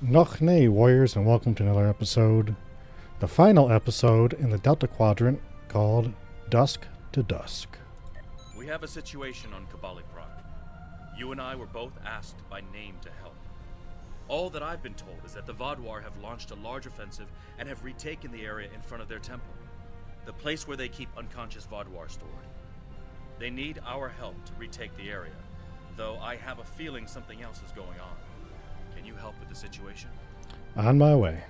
Noch nay, warriors, and welcome to another episode, the final episode in the Delta Quadrant called Dusk to Dusk. We have a situation on Kabali Prime. You and I were both asked by name to help. All that I've been told is that the Vaadwaur have launched a large offensive and have retaken the area in front of their temple, the place where they keep unconscious Vaadwaur stored. They need our help to retake the area, though I have a feeling something else is going on. Can you help with the situation? On my way.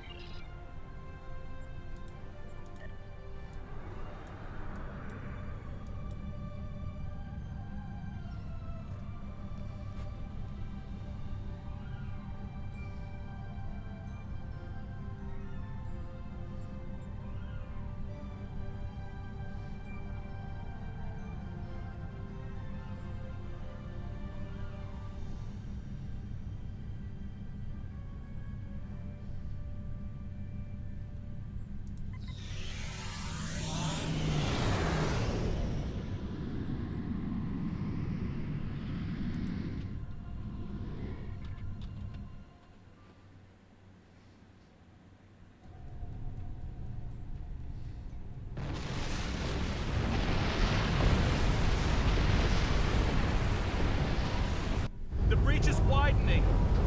The breach is widening.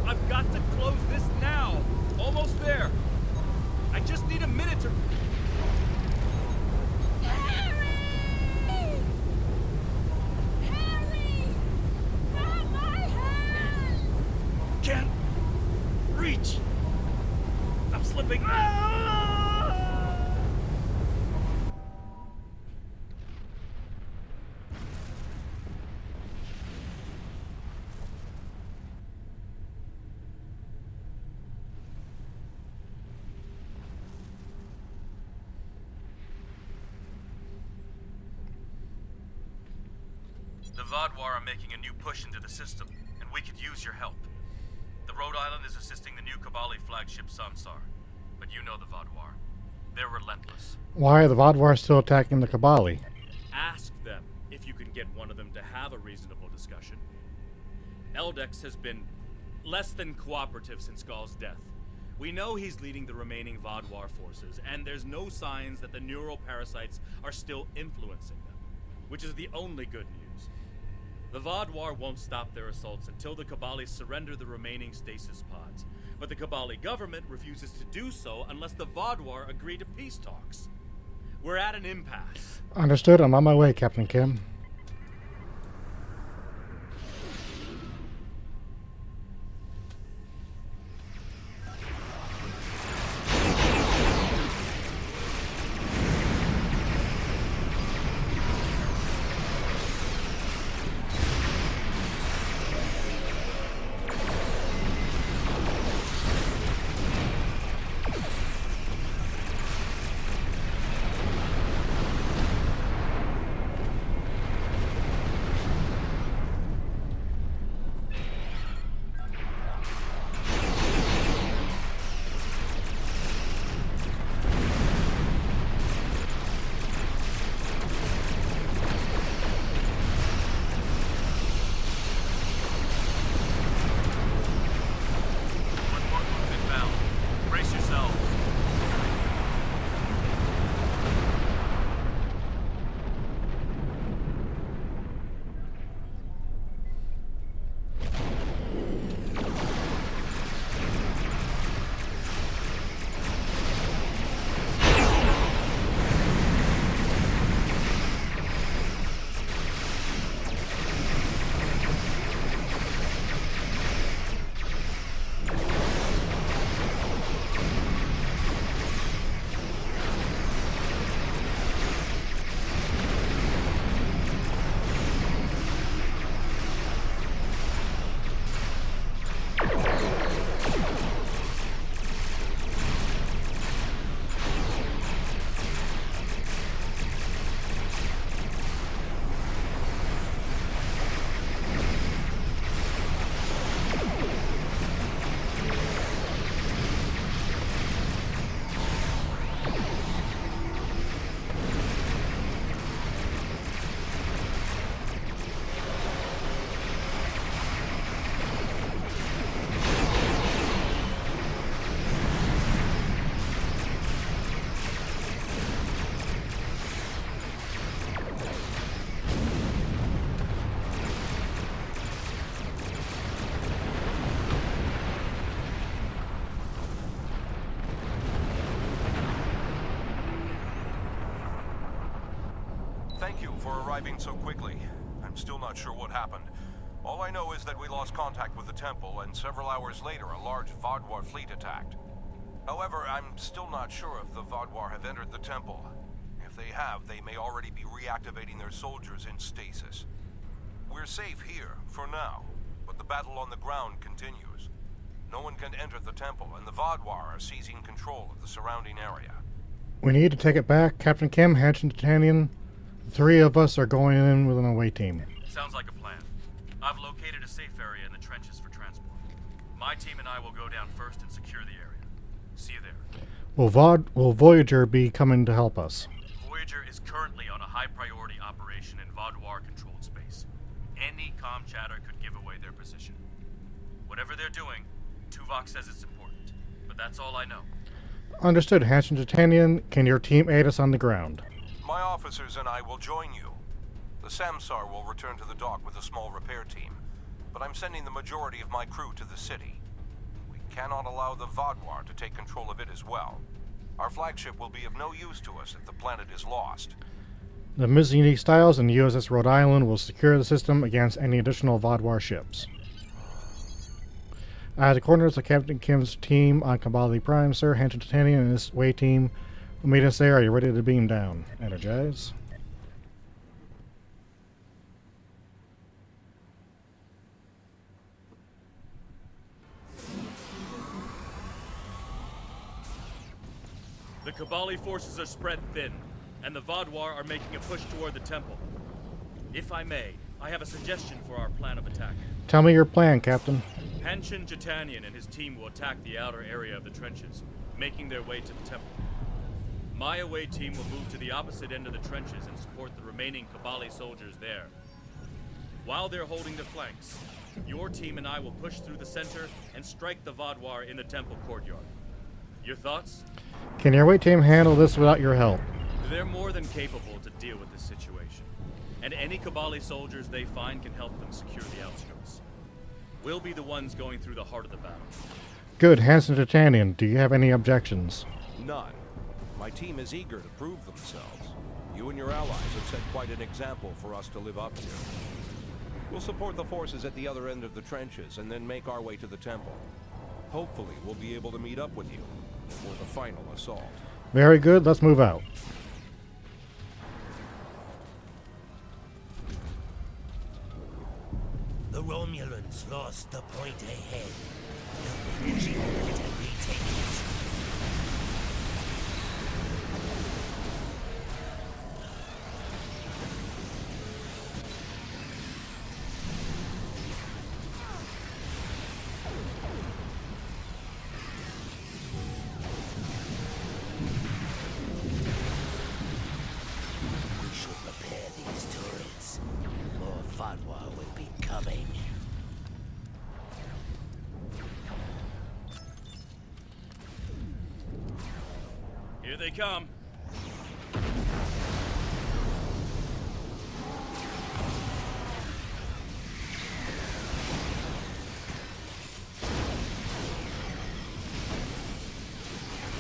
I've got to close this now. Almost there. I just need a minute to... Harry! Harry! Grab my hand! Can't reach. I'm slipping. Ah! The Vaadwaur are making a new push into the system, and we could use your help. The Rhode Island is assisting the new Kabali flagship Sansar, but you know the Vaadwaur. They're relentless. Why are the Vaadwaur still attacking the Kabali? Ask them if you can get one of them to have a reasonable discussion. Eldex has been less than cooperative since Gall's death. We know he's leading the remaining Vaadwaur forces, and there's no signs that the neural parasites are still influencing them, which is the only good news. The Vaadwaur won't stop their assaults until the Kabali surrender the remaining stasis pods, but the Kabali government refuses to do so unless the Vaadwaur agree to peace talks. We're at an impasse. Understood. I'm on my way, Captain Kim. Thank you for arriving so quickly. I'm still not sure what happened. All I know is that we lost contact with the temple, and several hours later a large Vaadwaur fleet attacked. However, I'm still not sure if the Vaadwaur have entered the temple. If they have, they may already be reactivating their soldiers in stasis. We're safe here, for now, but the battle on the ground continues. No one can enter the temple, and the Vaadwaur are seizing control of the surrounding area. We need to take it back. Captain Kim, Hanson, Titanian. The three of us are going in with an away team. Sounds like a plan. I've located a safe area in the trenches for transport. My team and I will go down first and secure the area. See you there. Will Voyager be coming to help us? Voyager is currently on a high-priority operation in Vaadwaur-controlled space. Any comm chatter could give away their position. Whatever they're doing, Tuvok says it's important, but that's all I know. Understood, Hanson, Titanian. Can your team aid us on the ground? My officers and I will join you. The Samsar will return to the dock with a small repair team, but I'm sending the majority of my crew to the city. We cannot allow the Vaadwaur to take control of it as well. Our flagship will be of no use to us if the planet is lost. The Ms. Unique Styles and USS Rhode Island will secure the system against any additional Vaadwaur ships. The coordinates of Captain Kim's team on Kabali Prime, sir. Hanson, Titanian, and his way team will meet us there. Are you ready to beam down? Energize. The Kabali forces are spread thin, and the Vaadwaur are making a push toward the temple. If I may, I have a suggestion for our plan of attack. Tell me your plan, Captain. Hanson Jitanian and his team will attack the outer area of the trenches, making their way to the temple. My away team will move to the opposite end of the trenches and support the remaining Kabali soldiers there. While they're holding the flanks, your team and I will push through the center and strike the Vaadwaur in the temple courtyard. Your thoughts? Can your away team handle this without your help? They're more than capable to deal with this situation, and any Kabali soldiers they find can help them secure the outskirts. We'll be the ones going through the heart of the battle. Good. Hanson, Titanian, do you have any objections? None. My team is eager to prove themselves. You and your allies have set quite an example for us to live up to. We'll support the forces at the other end of the trenches and then make our way to the temple. Hopefully, we'll be able to meet up with you for the final assault. Very good. Let's move out. The Romulans lost the point ahead. They'll be pushing forward and retaking it. We should repair these turrets. More Vaadwaur will be coming. Here they come.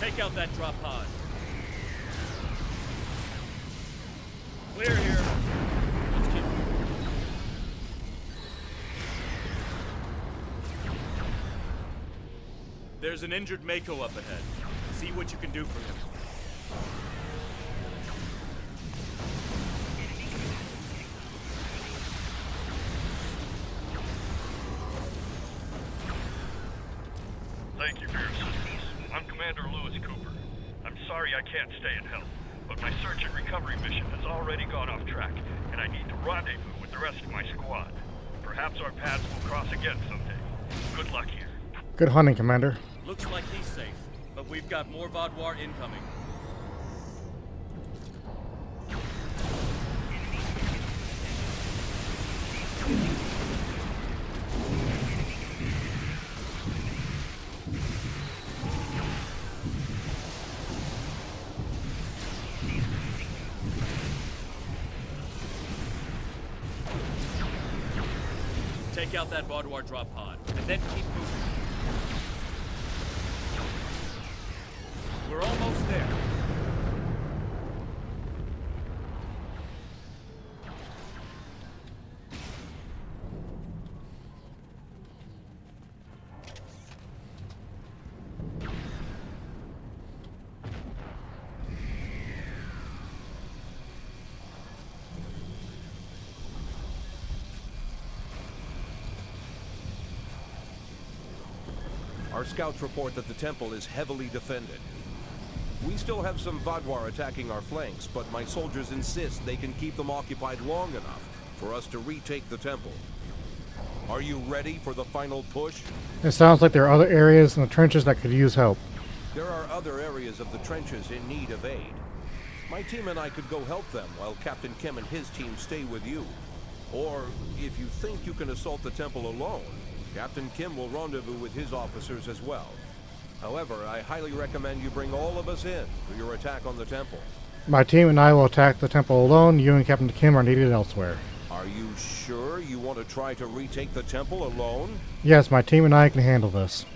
Take out that drop pod. Clear here. Let's keep moving. There's an injured Mako up ahead. See what you can do for him. Thank you for your assistance. I'm Commander Lewis Cooper. I'm sorry I can't stay and help, but my search and recovery mission has already gone off track, and I need to rendezvous with the rest of my squad. Perhaps our paths will cross again someday. Good luck here. Good hunting, Commander. Looks like he's safe, but we've got more Vaadwaur incoming. Take out that Vaadwaur drop pod, and then keep moving. We're almost there. Our scouts report that the temple is heavily defended. We still have some Vaadwaur attacking our flanks, but my soldiers insist they can keep them occupied long enough for us to retake the temple. Are you ready for the final push? It sounds like there are other areas in the trenches that could use help. There are other areas of the trenches in need of aid. My team and I could go help them while Captain Kim and his team stay with you. Or, if you think you can assault the temple alone, Captain Kim will rendezvous with his officers as well. However, I highly recommend you bring all of us in for your attack on the temple. My team and I will attack the temple alone. You and Captain Kim are needed elsewhere. Are you sure you want to try to retake the temple alone? Yes, my team and I can handle this.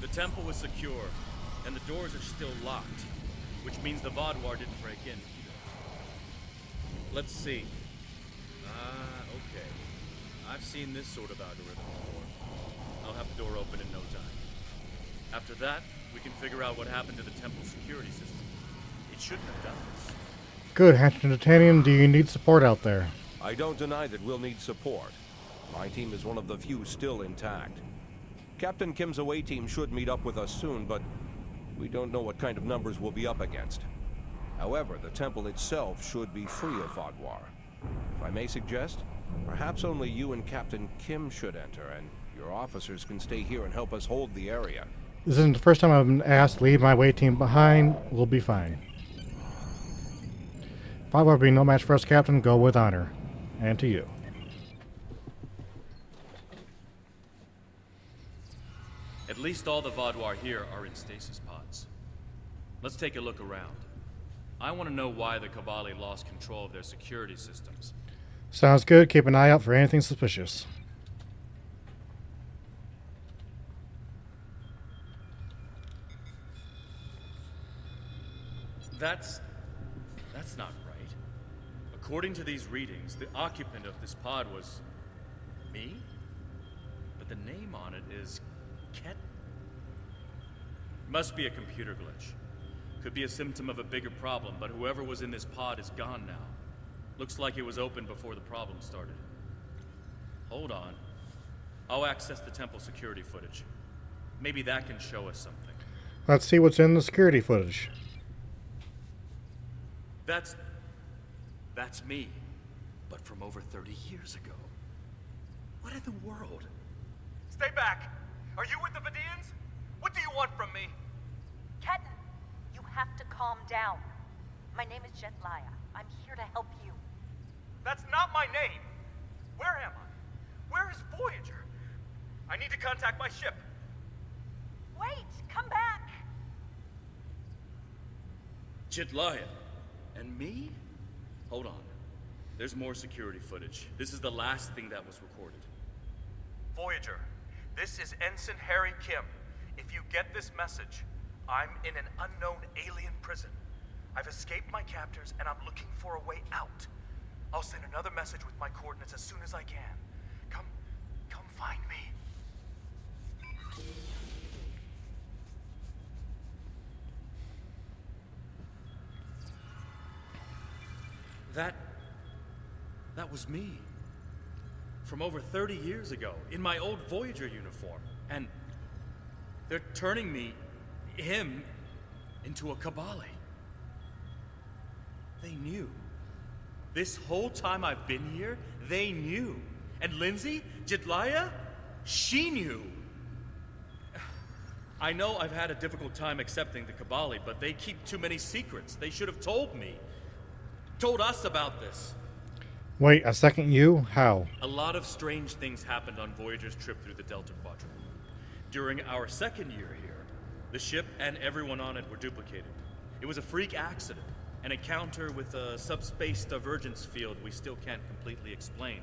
The temple is secure, and the doors are still locked, which means the Vaadwaur didn't break in either. Let's see. Okay. I've seen this sort of algorithm before. I'll have the door open in no time. After that, we can figure out what happened to the temple security system. It shouldn't have done this. Good, Hampton Titanium. Do you need support out there? I don't deny that we'll need support. My team is one of the few still intact. Captain Kim's away team should meet up with us soon, but we don't know what kind of numbers we'll be up against. However, the temple itself should be free of Vaadwaur. If I may suggest, perhaps only you and Captain Kim should enter, and your officers can stay here and help us hold the area. This isn't the first time I've been asked to leave my away team behind. We'll be fine. Vaadwaur will be no match for us, Captain. Go with honor. And to you. At least all the Vaadwaur here are in stasis pods. Let's take a look around. I want to know why the Kabali lost control of their security systems. Sounds good. Keep an eye out for anything suspicious. That's not right. According to these readings, the occupant of this pod was me? But the name on it is Ket? Must be a computer glitch. Could be a symptom of a bigger problem, but whoever was in this pod is gone now. Looks like it was open before the problem started. Hold on. I'll access the temple security footage. Maybe that can show us something. Let's see what's in the security footage. That's me. But from over 30 years ago. What in the world? Stay back! Are you with the Vidians? What do you want from me? Ketan, you have to calm down. My name is Jetlaya. I'm here to help you. That's not my name! Where am I? Where is Voyager? I need to contact my ship. Wait! Come back! Jetlaya. And me? Hold on. There's more security footage. This is the last thing that was recorded. Voyager, This is Ensign Harry Kim. If you get this message, I'm in an unknown alien prison. I've escaped my captors and I'm looking for a way out. I'll send another message with my coordinates as soon as I can. Come find me. That was me. From over 30 years ago, in my old Voyager uniform. And they're turning him, into a Kabali. They knew. This whole time I've been here, they knew. And Lindsay, Jedliah, she knew. I know I've had a difficult time accepting the Kabali, but they keep too many secrets. They should have told me. Told us about this. Wait, a second you? How? A lot of strange things happened on Voyager's trip through the Delta Quadrant. During our second year here, the ship and everyone on it were duplicated. It was a freak accident, an encounter with a subspace divergence field we still can't completely explain.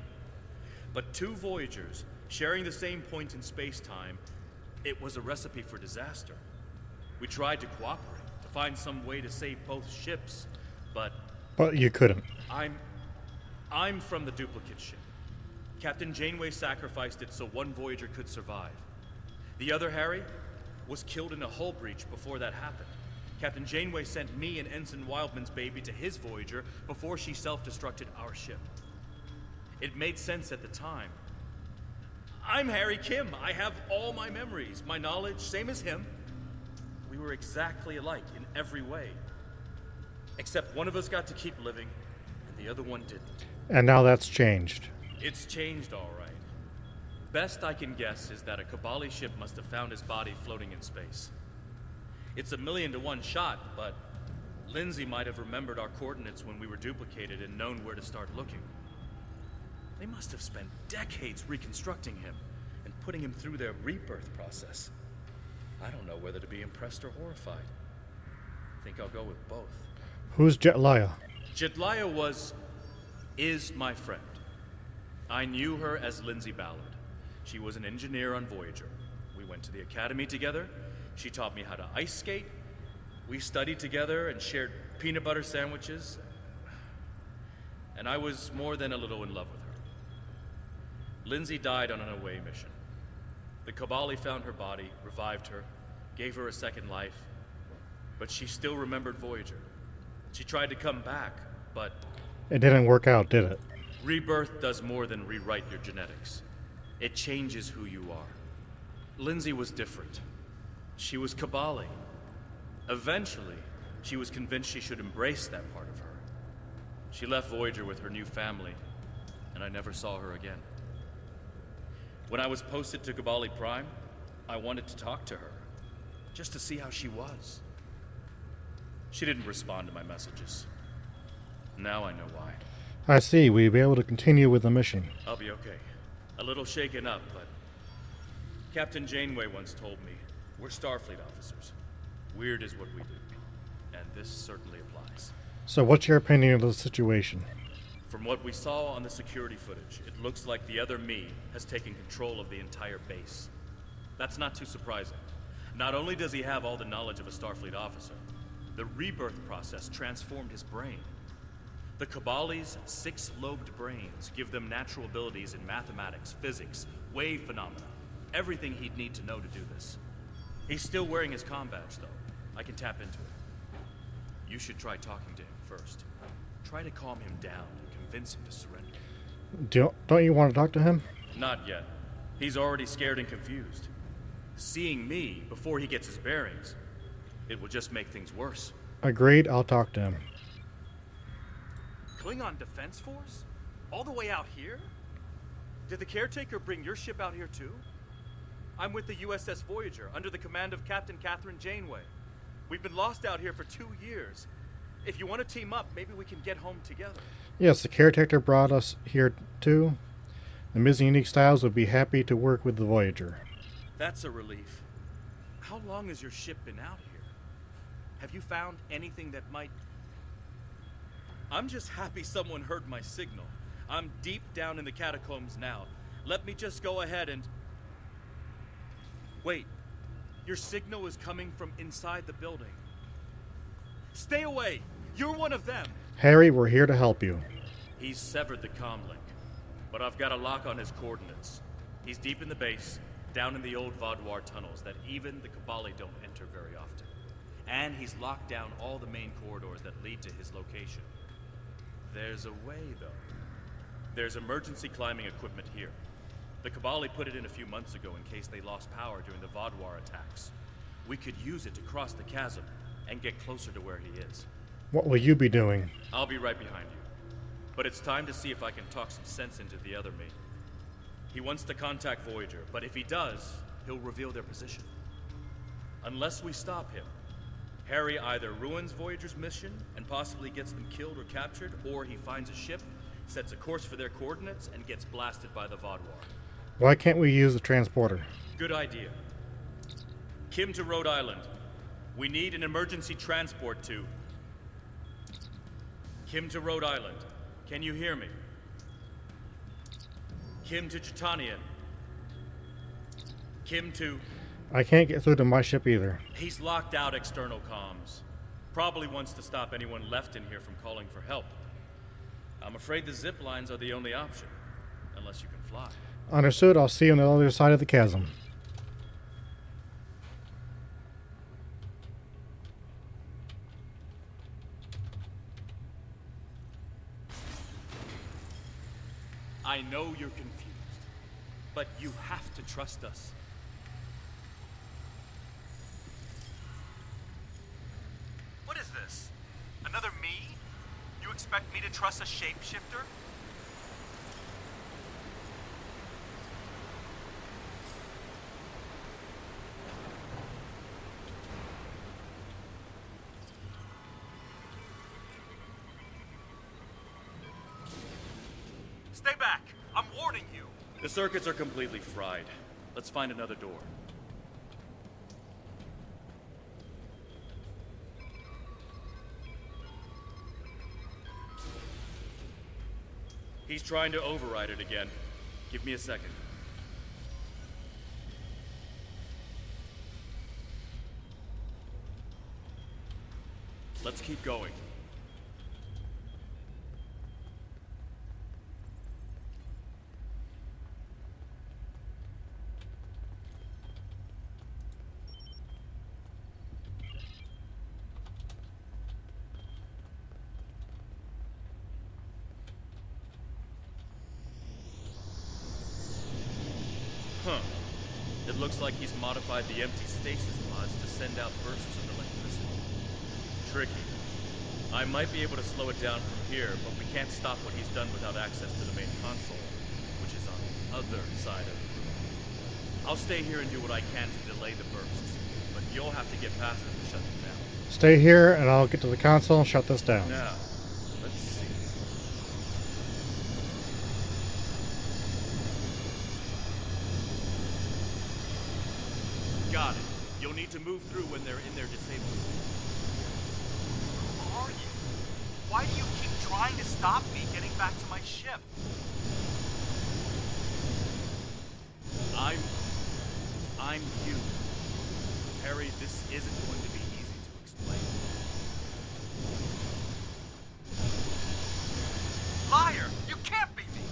But two Voyagers, sharing the same point in space-time, it was a recipe for disaster. We tried to cooperate, to find some way to save both ships, but you couldn't. I'm from the duplicate ship. Captain Janeway sacrificed it so one Voyager could survive. The other, Harry, was killed in a hull breach before that happened. Captain Janeway sent me and Ensign Wildman's baby to his Voyager before she self-destructed our ship. It made sense at the time. I'm Harry Kim. I have all my memories, my knowledge, same as him. We were exactly alike in every way. Except one of us got to keep living, and the other one didn't. And now that's changed. It's changed, all right. Best I can guess is that a Kabali ship must have found his body floating in space. It's a 1,000,000 to 1 shot, but Lindsay might have remembered our coordinates when we were duplicated and known where to start looking. They must have spent decades reconstructing him and putting him through their rebirth process. I don't know whether to be impressed or horrified. I think I'll go with both. Who's Jedliah? Jedliah is my friend. I knew her as Lindsay Ballard. She was an engineer on Voyager. We went to the academy together. She taught me how to ice skate. We studied together and shared peanut butter sandwiches. And I was more than a little in love with her. Lindsay died on an away mission. The Kabali found her body, revived her, gave her a second life, but she still remembered Voyager. She tried to come back, but It didn't work out, did it? rebirth does more than rewrite your genetics. It changes who you are. Lindsay was different. She was Kabali. Eventually, she was convinced she should embrace that part of her. She left Voyager with her new family, and I never saw her again. When I was posted to Kabali Prime, I wanted to talk to her, just to see how she was. She didn't respond to my messages. Now I know why. I see. Will you be able to continue with the mission? I'll be okay. A little shaken up, but Captain Janeway once told me, we're Starfleet officers. Weird is what we do. And this certainly applies. So what's your opinion of the situation? From what we saw on the security footage, it looks like the other me has taken control of the entire base. That's not too surprising. Not only does he have all the knowledge of a Starfleet officer, the rebirth process transformed his brain. The Kabali's 6-lobed brains give them natural abilities in mathematics, physics, wave phenomena, everything he'd need to know to do this. He's still wearing his comm badge, though. I can tap into it. You should try talking to him first. Try to calm him down and convince him to surrender. Don't you want to talk to him? Not yet. He's already scared and confused. Seeing me before he gets his bearings, it will just make things worse. Agreed, I'll talk to him. Klingon Defense Force? All the way out here? Did the caretaker bring your ship out here too? I'm with the USS Voyager, under the command of Captain Catherine Janeway. We've been lost out here for 2 years. If you want to team up, maybe we can get home together. Yes, the caretaker brought us here too. The Ms. Unique Styles would be happy to work with the Voyager. That's a relief. How long has your ship been out here? Have you found anything that might... I'm just happy someone heard my signal. I'm deep down in the catacombs now. Let me just go ahead and... Wait, your signal is coming from inside the building. Stay away! You're one of them! Harry, we're here to help you. He's severed the comm link, but I've got a lock on his coordinates. He's deep in the base, down in the old Vaudouar tunnels that even the Kabali don't enter very often. And he's locked down all the main corridors that lead to his location. There's a way, though. There's emergency climbing equipment here. The Kabali put it in a few months ago in case they lost power during the Vaudouar attacks. We could use it to cross the chasm and get closer to where he is. What will you be doing? I'll be right behind you. But it's time to see if I can talk some sense into the other me. He wants to contact Voyager, but if he does, he'll reveal their position. Unless we stop him, Harry either ruins Voyager's mission and possibly gets them killed or captured, or he finds a ship, sets a course for their coordinates, and gets blasted by the Vaudouar. Why can't we use the transporter? Good idea. Kim to Rhode Island. We need an emergency transport to... Kim to Rhode Island. Can you hear me? Kim to Chitanian. Kim to... I can't get through to my ship either. He's locked out external comms. Probably wants to stop anyone left in here from calling for help. I'm afraid the zip lines are the only option. Unless you can fly. Understood. I'll see you on the other side of the chasm. I know you're confused, but you have to trust us. What is this? Another me? You expect me to trust a shapeshifter? Stay back! I'm warning you! The circuits are completely fried. Let's find another door. He's trying to override it again. Give me a second. Let's keep going. Huh. It looks like he's modified the empty stasis pods to send out bursts of electricity. Tricky. I might be able to slow it down from here, but we can't stop what he's done without access to the main console, which is on the other side of the room. I'll stay here and do what I can to delay the bursts, but you'll have to get past them to shut them down. Stay here, and I'll get to the console and shut this down. Now, let's see. Got it. You'll need to move through when they're in their disabled state. Who are you? Why do you keep trying to stop me getting back to my ship? I'm you. Harry, this isn't going to be easy to explain. Liar! You can't be me!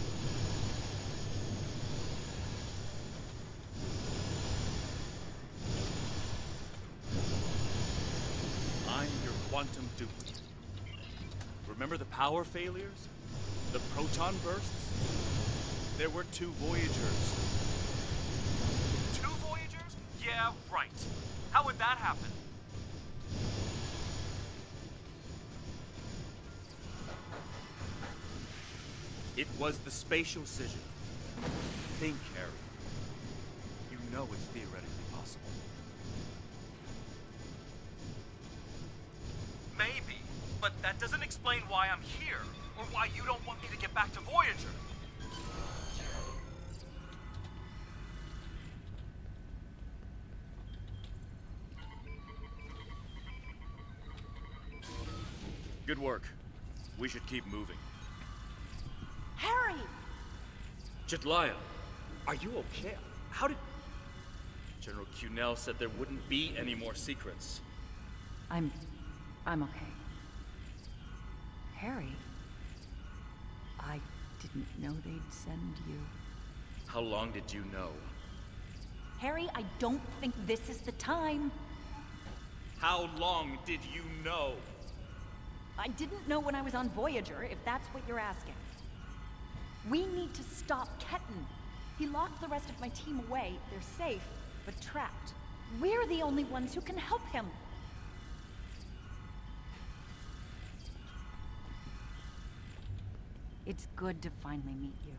I'm your quantum duplicate. Remember the power failures? The proton bursts? There were 2 Voyagers. 2 Voyagers? Yeah, right. How would that happen? It was the spatial scission. Think, Harry. You know it's theoretically possible. Maybe, but that doesn't explain why I'm here, or why you don't want me to get back to Voyager. Good work. We should keep moving. Harry! Jetlaya, are you okay? How did... General Cunell said there wouldn't be any more secrets. I'm okay. Harry, I didn't know they'd send you. How long did you know? Harry, I don't think this is the time. How long did you know? I didn't know when I was on Voyager, if that's what you're asking. We need to stop Ketan. He locked the rest of my team away. They're safe, but trapped. We're the only ones who can help him. It's good to finally meet you.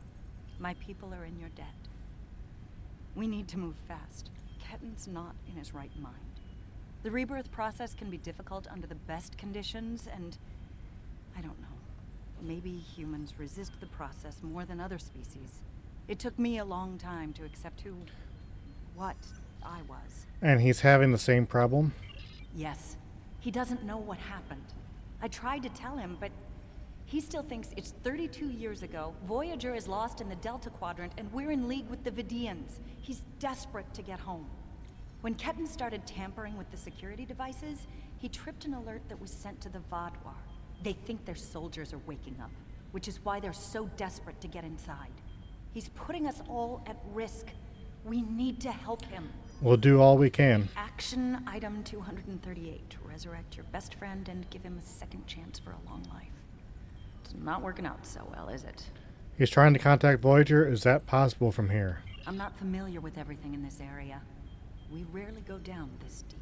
My people are in your debt. We need to move fast. Ketan's not in his right mind. The rebirth process can be difficult under the best conditions, and I don't know. Maybe humans resist the process more than other species. It took me a long time to accept what I was. And he's having the same problem? Yes. He doesn't know what happened. I tried to tell him, but he still thinks it's 32 years ago, Voyager is lost in the Delta Quadrant, and we're in league with the Vidians. He's desperate to get home. When Ketan started tampering with the security devices, he tripped an alert that was sent to the Vaadwaur. They think their soldiers are waking up, which is why they're so desperate to get inside. He's putting us all at risk. We need to help him. We'll do all we can. Action item 238. Resurrect your best friend and give him a second chance for a long life. It's not working out so well, is it? He's trying to contact Voyager. Is that possible from here? I'm not familiar with everything in this area. We rarely go down this deep.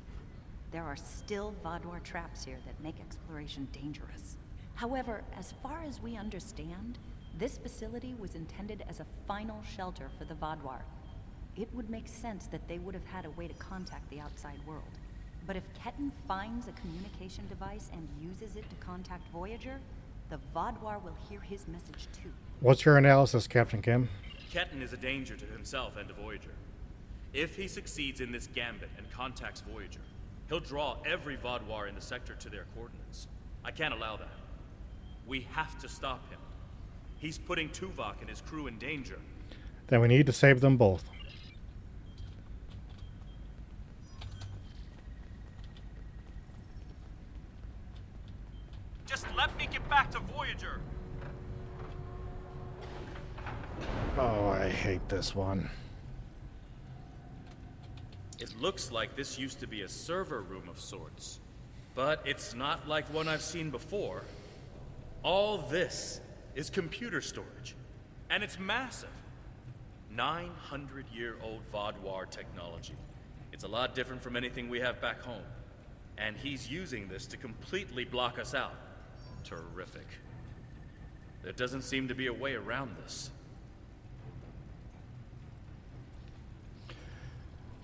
There are still Vaadwaur traps here that make exploration dangerous. However, as far as we understand, this facility was intended as a final shelter for the Vaadwaur. It would make sense that they would have had a way to contact the outside world. But if Ketan finds a communication device and uses it to contact Voyager, the Vaadwaur will hear his message too. What's your analysis, Captain Kim? Ketan is a danger to himself and to Voyager. If he succeeds in this gambit and contacts Voyager, he'll draw every Vaadwaur in the sector to their coordinates. I can't allow that. We have to stop him. He's putting Tuvok and his crew in danger. Then we need to save them both. Just let me get back to Voyager! Oh, I hate this one. It looks like this used to be a server room of sorts. But it's not like one I've seen before. All this is computer storage. And it's massive. 900-year-old Vaadwaur technology. It's a lot different from anything we have back home. And he's using this to completely block us out. Terrific. There doesn't seem to be a way around this.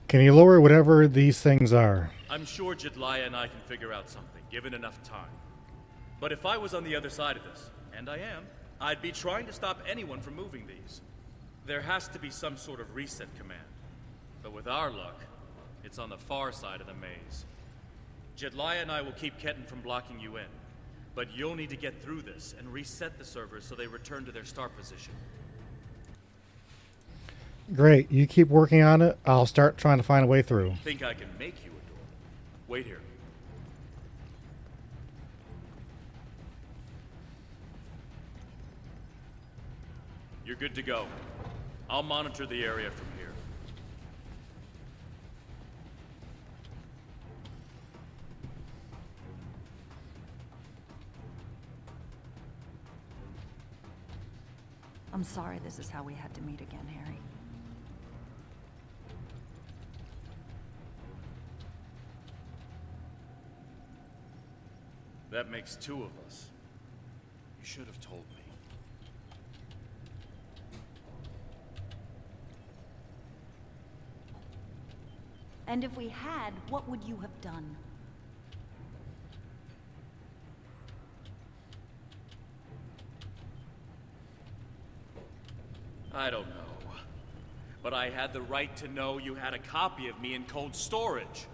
Can you lower whatever these things are? I'm sure Jedliah and I can figure out something, given enough time. But if I was on the other side of this, and I am, I'd be trying to stop anyone from moving these. There has to be some sort of reset command. But with our luck, it's on the far side of the maze. Jedliah and I will keep Ketan from blocking you in. But you'll need to get through this and reset the servers so they return to their start position. Great. You keep working on it. I'll start trying to find a way through. Think I can make you a door? Wait here. You're good to go. I'll monitor the area from here. I'm sorry this is how we had to meet again, Harry. That makes two of us. You should have told me. And if we had, what would you have done? I don't know. But I had the right to know you had a copy of me in cold storage.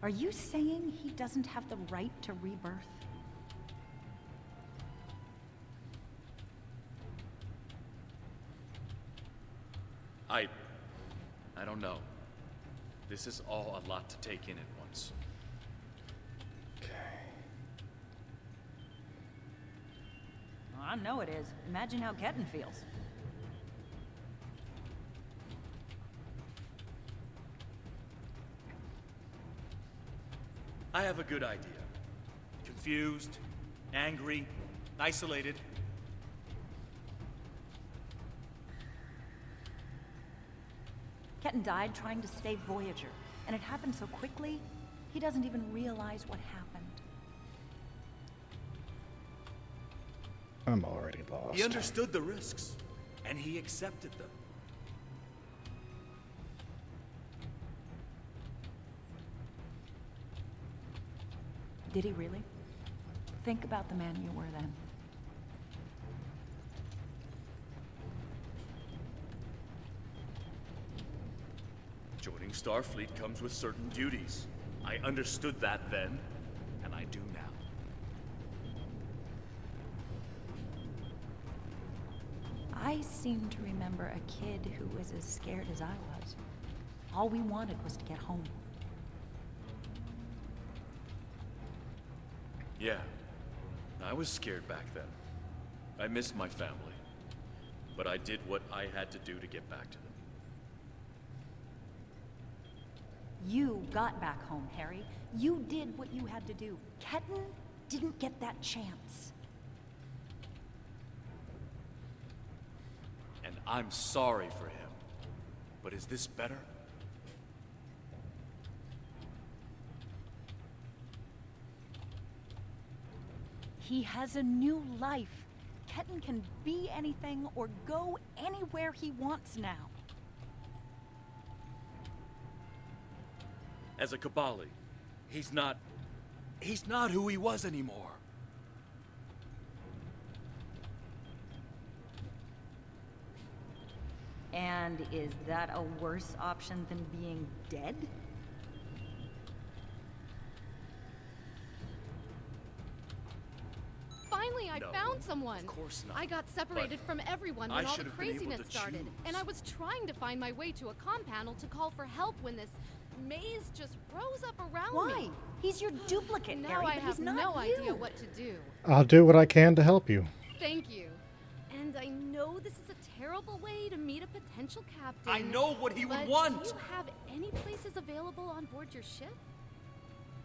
Are you saying he doesn't have the right to rebirth? I don't know. This is all a lot to take in at once. I know it is. Imagine how Ketten feels. I have a good idea. Confused, angry, isolated. Ketten died trying to save Voyager, and it happened so quickly, he doesn't even realize what happened. I'm already lost. He understood the risks, and he accepted them. Did he really? Think about the man you were then. Joining Starfleet comes with certain duties. I understood that then, and I do now. I seem to remember a kid who was as scared as I was. All we wanted was to get home. Yeah, I was scared back then. I missed my family. But I did what I had to do to get back to them. You got back home, Harry. You did what you had to do. Ketten didn't get that chance. And I'm sorry for him. But is this better? He has a new life. Ketten can be anything or go anywhere he wants now. As a Kabali, he's not who he was anymore. And is that a worse option than being dead? Finally, I No, found someone. of course not. I got separated But from everyone I when all the should have been able craziness to started. choose. And I was trying to find my way to a comm panel to call for help when this maze just rose up around me. Why? He's your duplicate, Now Harry, I but have he's not no you. idea what to do. I'll do what I can to help you. Thank you. And I know this is a terrible way to meet a potential captain. I know what he would but want. Do you have any places available on board your ship?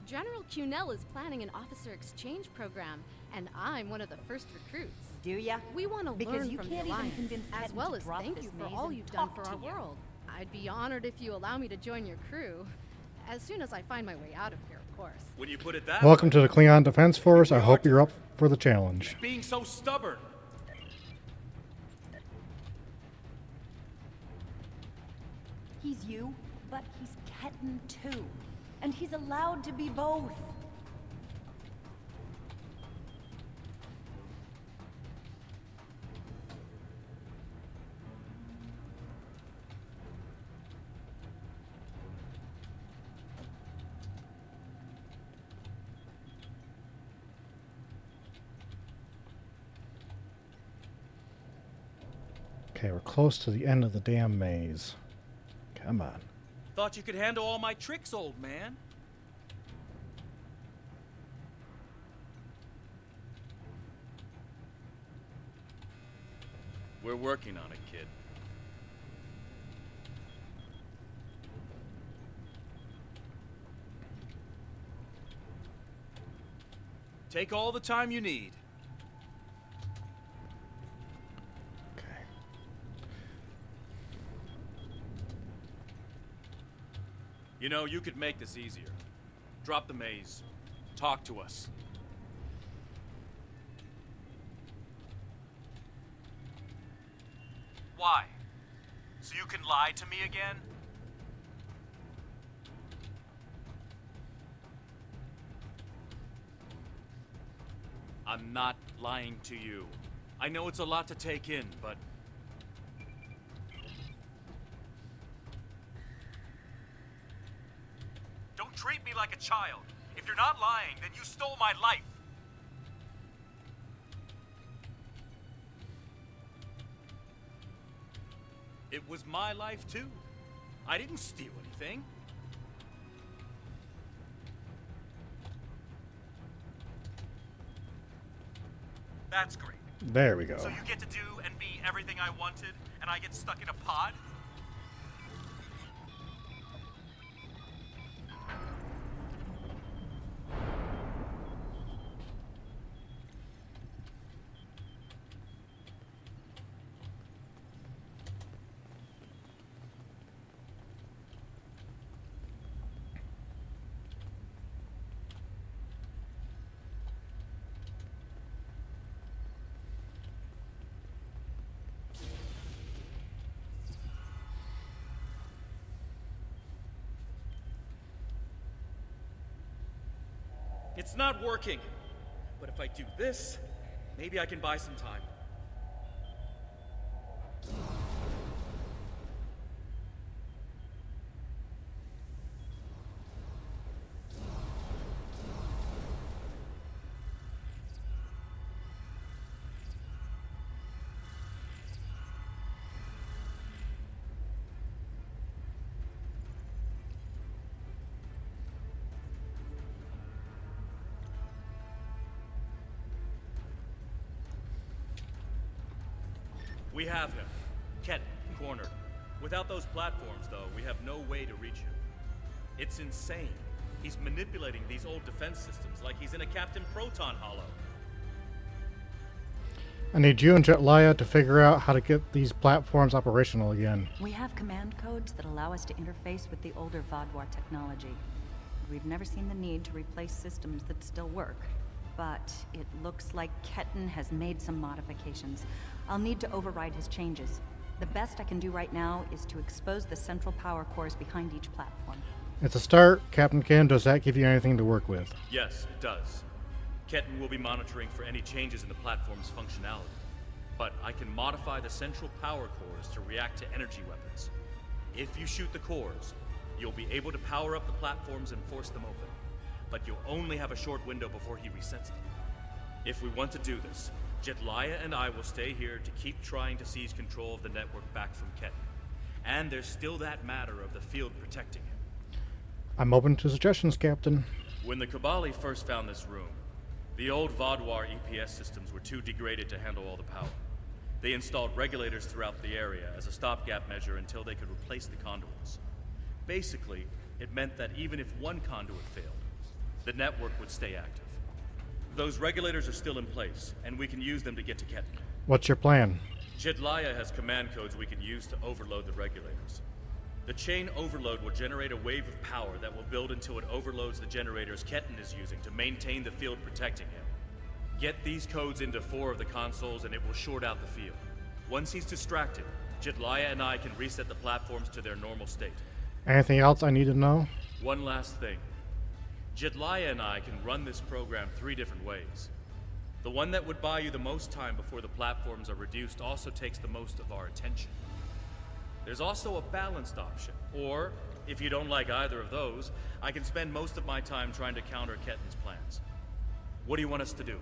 General Cunell is planning an officer exchange program, and I'm one of the first recruits. Do ya? We want to Because learn you from can't the even Alliance, convince as Ketten well to as drop thank this you for maze all and you've done for talk our to you. world. I'd be honored if you allow me to join your crew, as soon as I find my way out of here, of course. When you put it that Welcome way, to the Klingon Defense Force. I hope you're up for the challenge. being so stubborn. He's you, but he's Ketten too. And he's allowed to be both. Okay, we're close to the end of the damn maze. Come on. Thought you could handle all my tricks, old man. We're working on it, kid. Take all the time you need. Okay. You know, you could make this easier. Drop the maze. Talk to us. Why? So you can lie to me again? I'm not lying to you. I know it's a lot to take in, but... Don't treat me like a child. If you're not lying, then you stole my life. It was my life too. I didn't steal anything. That's great. There we go. So you get to do and be everything I wanted, and I get stuck in a pod? It's not working. But if I do this, maybe I can buy some time. We have him. Ket, cornered. Without those platforms, though, we have no way to reach him. It's insane. He's manipulating these old defense systems like he's in a Captain Proton Hollow. I need you and Jetlaya to figure out how to get these platforms operational again. We have command codes that allow us to interface with the older Vaadwaur technology. We've never seen the need to replace systems that still work. But it looks like Ketten has made some modifications. I'll need to override his changes. The best I can do right now is to expose the central power cores behind each platform. It's a start. Captain Kim, does that give you anything to work with? Yes, it does. Ketten will be monitoring for any changes in the platform's functionality. But I can modify the central power cores to react to energy weapons. If you shoot the cores, you'll be able to power up the platforms and force them open. But you'll only have a short window before he resets them. If we want to do this, Jetlaya and I will stay here to keep trying to seize control of the network back from Ketten. And there's still that matter of the field protecting him. I'm open to suggestions, Captain. When the Kabali first found this room, the old Vaadwaur EPS systems were too degraded to handle all the power. They installed regulators throughout the area as a stopgap measure until they could replace the conduits. Basically, it meant that even if one conduit failed, the network would stay active. Those regulators are still in place, and we can use them to get to Ketten. What's your plan? Jetlaya has command codes we can use to overload the regulators. The chain overload will generate a wave of power that will build until it overloads the generators Ketten is using to maintain the field protecting him. Get these codes into 4 of the consoles and it will short out the field. Once he's distracted, Jetlaya and I can reset the platforms to their normal state. Anything else I need to know? One last thing. Jetlaya and I can run this program 3 different ways. The one that would buy you the most time before the platforms are reduced also takes the most of our attention. There's also a balanced option, or, if you don't like either of those, I can spend most of my time trying to counter Ketten's plans. What do you want us to do?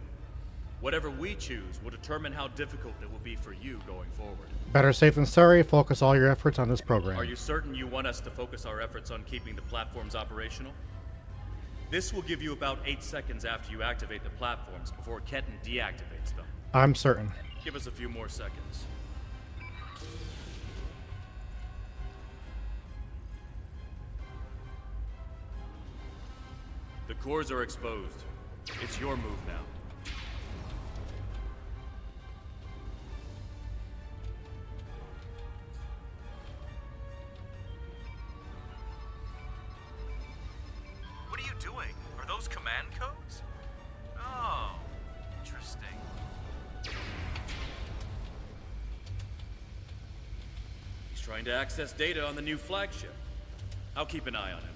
Whatever we choose will determine how difficult it will be for you going forward. Better safe than sorry. Focus all your efforts on this program. Are you certain you want us to focus our efforts on keeping the platforms operational? This will give you about 8 seconds after you activate the platforms before Ketten deactivates them. I'm certain. Give us a few more seconds. The cores are exposed. It's your move now. What are you doing? Are those command codes? Oh, interesting. He's trying to access data on the new flagship. I'll keep an eye on him.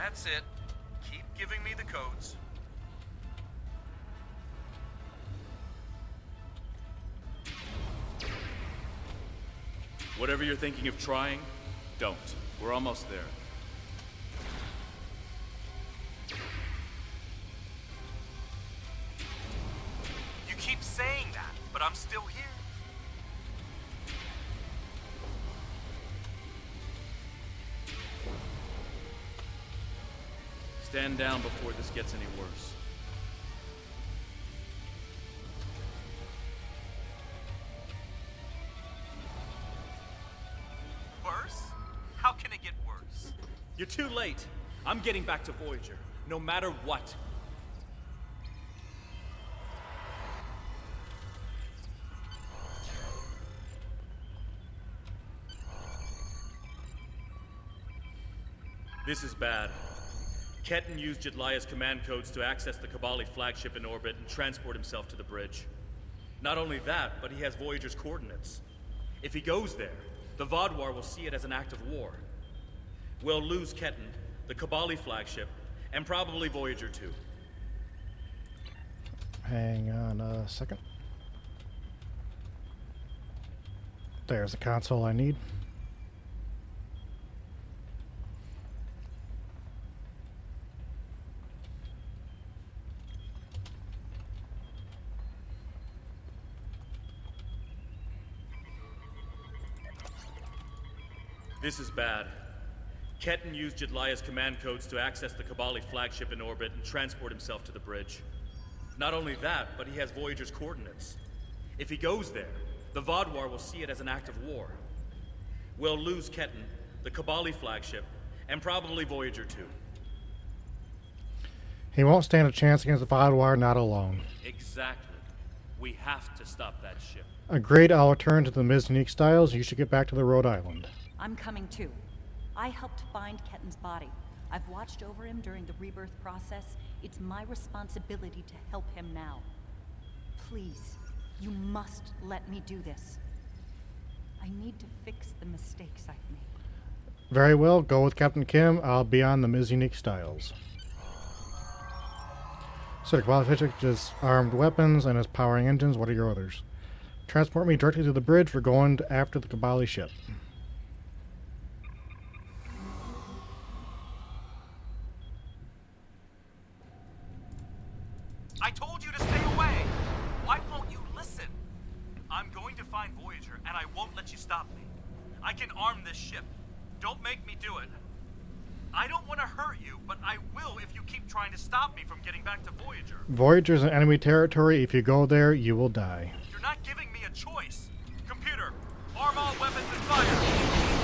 That's it. Keep giving me the codes. Whatever you're thinking of trying, don't. We're almost there. You keep saying that, but I'm still here. Stand down before this gets any worse. Worse? How can it get worse? You're too late. I'm getting back to Voyager, no matter what. This is bad. Ketan used Jedlia's command codes to access the Kabali flagship in orbit and transport himself to the bridge. Not only that, but he has Voyager's coordinates. If he goes there, the Vaadwaur will see it as an act of war. We'll lose Ketan, the Kabali flagship, and probably Voyager too. Hang on a second. There's the console I need. This is bad. Ketan used Jedlia's command codes to access the Kabali flagship in orbit and transport himself to the bridge. Not only that, but he has Voyager's coordinates. If he goes there, the Vaadwaur will see it as an act of war. We'll lose Ketan, the Kabali flagship, and probably Voyager too. He won't stand a chance against the Vaadwaur, not alone. Exactly. We have to stop that ship. Agreed, I'll return to the Ms. Unique Styles. You should get back to the Rhode Island. I'm coming too. I helped find Ketan's body. I've watched over him during the rebirth process. It's my responsibility to help him now. Please, you must let me do this. I need to fix the mistakes I've made. Very well, go with Captain Kim. I'll be on the Ms. Unique Styles. So the Kabali is armed weapons and is powering engines. What are your orders? Transport me directly to the bridge. We're going after the Kabali ship. I told you to stay away! Why won't you listen? I'm going to find Voyager, and I won't let you stop me. I can arm this ship. Don't make me do it. I don't want to hurt you, but I will if you keep trying to stop me from getting back to Voyager. Voyager's in enemy territory. If you go there, you will die. You're not giving me a choice. Computer, arm all weapons and fire!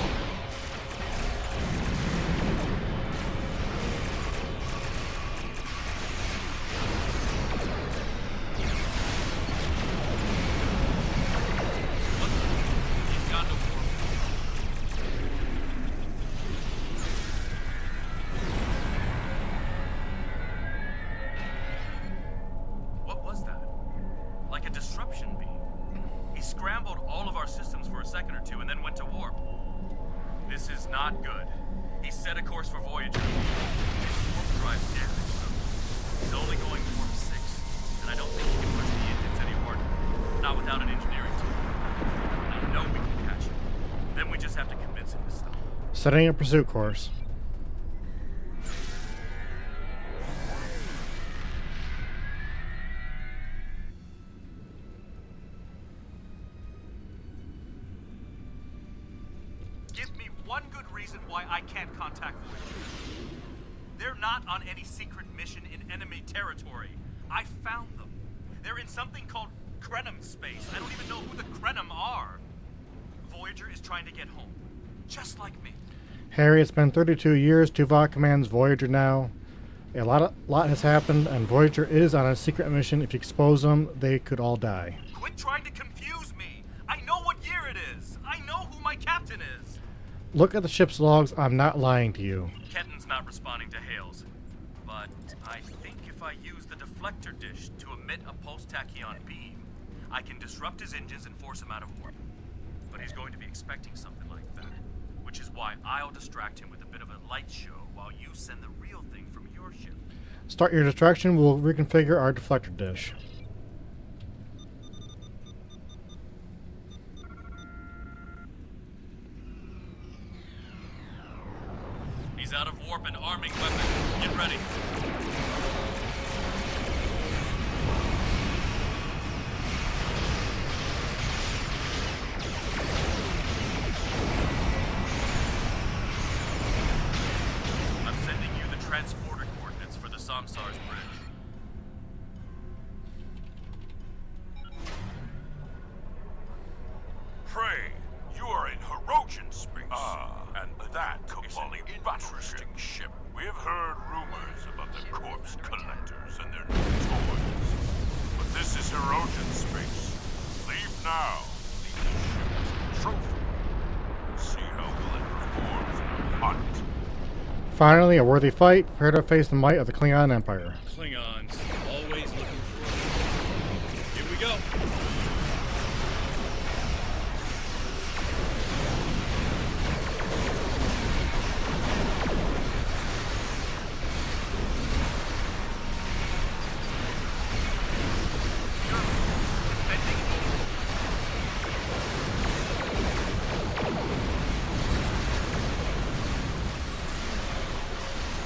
Not good. He set a course for Voyager. His warp drive's damaged, though. He's only going warp 6, and I don't think he can push the engines any harder. Not without an engineering team. I know we can catch him. Then we just have to convince him to stop. Setting a pursuit course. One good reason why I can't contact Voyager. They're not on any secret mission in enemy territory. I found them. They're in something called Krenim space. I don't even know who the Krenim are. Voyager is trying to get home. Just like me. Harry, it's been 32 years. Tuvok commands Voyager now. A lot has happened, and Voyager is on a secret mission. If you expose them, they could all die. Quit trying to confuse me. I know what year it is. I know who my captain is. Look at the ship's logs. I'm not lying to you. Ketan's not responding to hails, but I think if I use the deflector dish to emit a pulse-tachyon beam, I can disrupt his engines and force him out of warp. But he's going to be expecting something like that, which is why I'll distract him with a bit of a light show while you send the real thing from your ship. Start your distraction. We'll reconfigure our deflector dish. He's out of warp and arming weapon. Get ready. I'm sending you the transporter coordinates for the Samsar's bridge. Pray, you are in Hirogen space. And that is an interesting ship. We have heard rumors about the corpse collectors and their new toys. But this is Hirogen space. Leave now. Leave the ship as a trophy. See how well it performs in a hunt. Finally, a worthy fight. Prepare to face the might of the Klingon Empire. Klingons, always looking for. Here we go.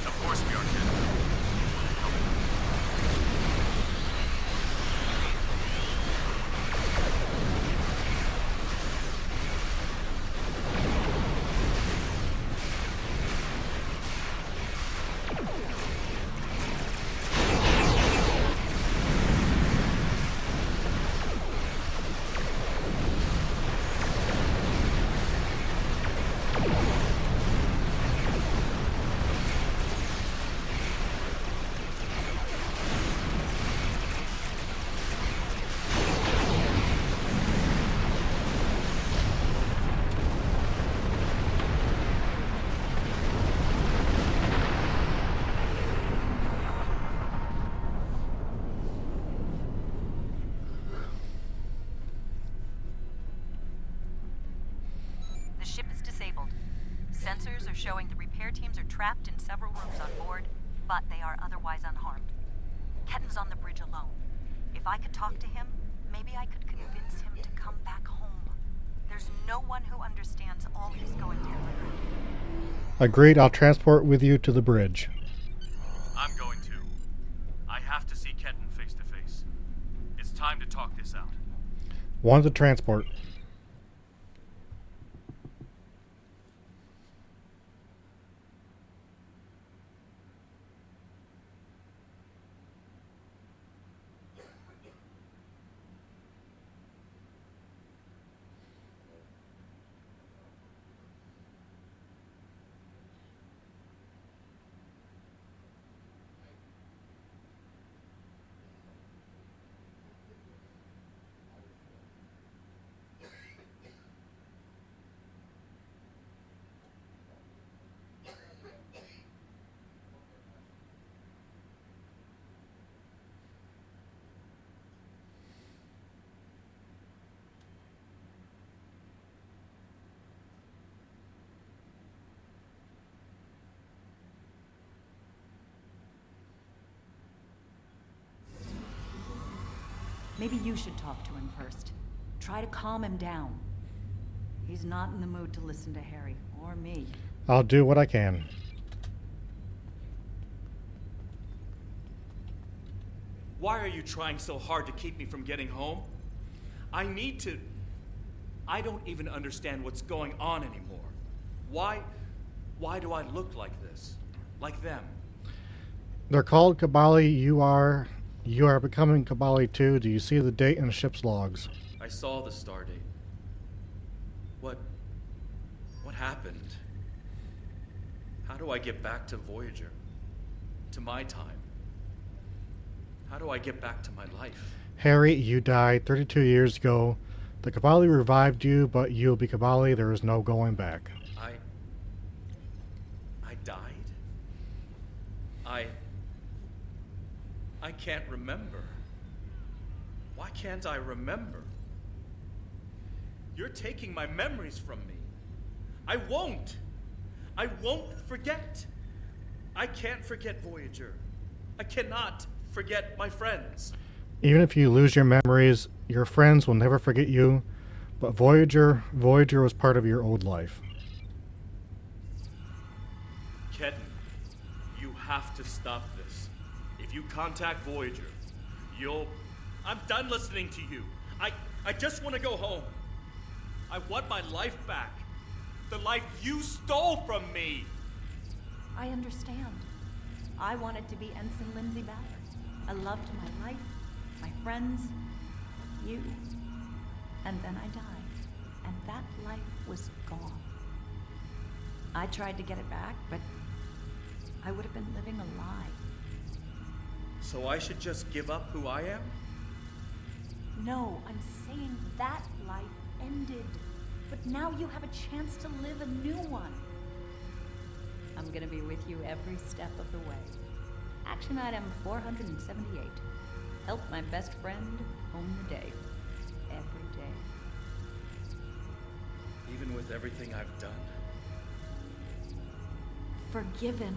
Of course we are, kid. The ship is disabled. Sensors are showing the repair teams are trapped in several rooms on board, but they are otherwise unharmed. Ketten's on the bridge alone. If I could talk to him, maybe I could convince him to come back home. There's no one who understands all he's going through. Agreed. I'll transport with you to the bridge. I'm going to. I have to see Ketten face to face. It's time to talk this out. One to transport. Maybe you should talk to him first. Try to calm him down. He's not in the mood to listen to Harry or me. I'll do what I can. Why are you trying so hard to keep me from getting home? I need to... I don't even understand what's going on anymore. Why do I look like this? Like them? They're called Kabali. You are becoming Kabali too. Do you see the date in the ship's logs? I saw the star date. What happened? How do I get back to Voyager? To my time? How do I get back to my life? Harry, you died 32 years ago. The Kabali revived you, but you'll be Kabali. There is no going back. I died? I can't remember. Why can't I remember? You're taking my memories from me. I won't forget. I can't forget Voyager. I cannot forget my friends. Even if you lose your memories, your friends will never forget you. But Voyager was part of your old life. Ketan, you have to stop this. If you contact Voyager, I'm done listening to you. I just want to go home. I want my life back. The life you stole from me. I understand. I wanted to be Ensign Lindsay Ballard. I loved my life, my friends, you. And then I died. And that life was gone. I tried to get it back, but I would have been living a lie. So I should just give up who I am? No, I'm saying that life ended. But now you have a chance to live a new one. I'm gonna be with you every step of the way. Action item 478. Help my best friend home the day. Every day. Even with everything I've done? Forgiven.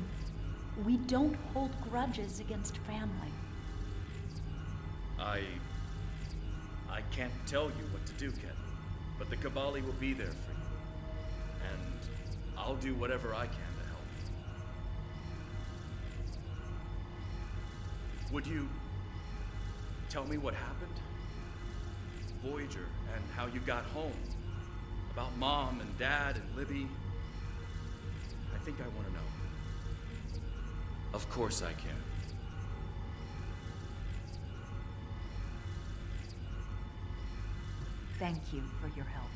We don't hold grudges against family. I can't tell you what to do, Ken. But the Kabali will be there for you. And I'll do whatever I can to help. Would you tell me what happened? Voyager, and how you got home. About Mom and Dad and Libby. I think I want to know. Of course I can. Thank you for your help.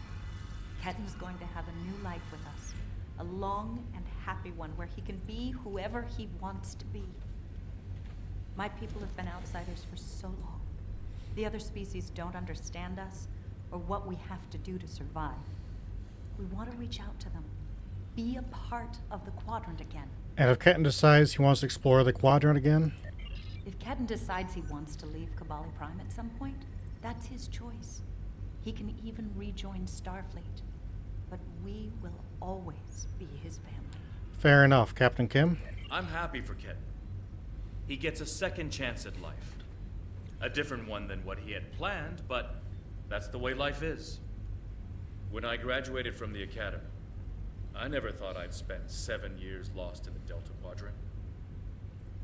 Ketan's going to have a new life with us. A long and happy one where he can be whoever he wants to be. My people have been outsiders for so long. The other species don't understand us or what we have to do to survive. We want to reach out to them. Be a part of the Quadrant again. And if Ketan decides he wants to explore the Quadrant again? If Ketan decides he wants to leave Kabali Prime at some point, that's his choice. He can even rejoin Starfleet. But we will always be his family. Fair enough, Captain Kim. I'm happy for Ketan. He gets a second chance at life. A different one than what he had planned, but that's the way life is. When I graduated from the academy, I never thought I'd spend 7 years lost in the Delta Quadrant.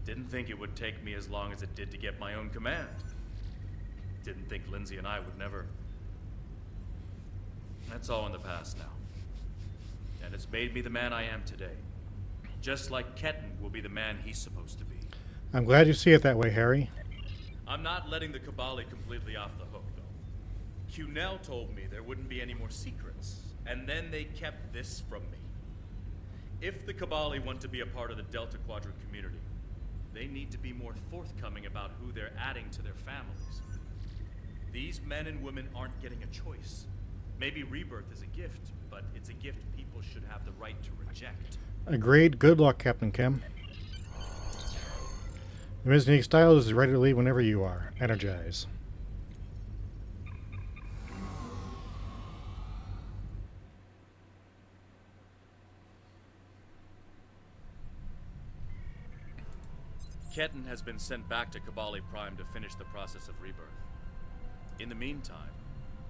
Didn't think it would take me as long as it did to get my own command. Didn't think Lindsay and I would never. That's all in the past now. And it's made me the man I am today. Just like Ketan will be the man he's supposed to be. I'm glad you see it that way, Harry. I'm not letting the Kabali completely off the hook, though. Cunell told me there wouldn't be any more secrets, and then they kept this from me. If the Kabali want to be a part of the Delta Quadrant community, they need to be more forthcoming about who they're adding to their families. These men and women aren't getting a choice. Maybe rebirth is a gift, but it's a gift people should have the right to reject. Agreed. Good luck, Captain Kim. The Ms. Unique Styles is ready to leave whenever you are. Energize. Ketan has been sent back to Kabali Prime to finish the process of rebirth. In the meantime,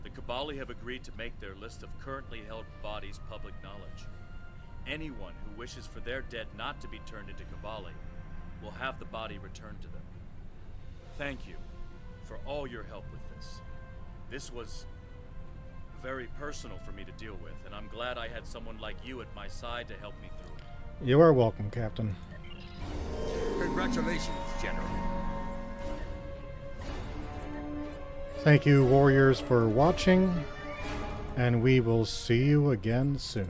the Kabali have agreed to make their list of currently held bodies public knowledge. Anyone who wishes for their dead not to be turned into Kabali will have the body returned to them. Thank you for all your help with this. This was very personal for me to deal with, and I'm glad I had someone like you at my side to help me through it. You are welcome, Captain. Congratulations, General. Thank you, warriors, for watching, and we will see you again soon.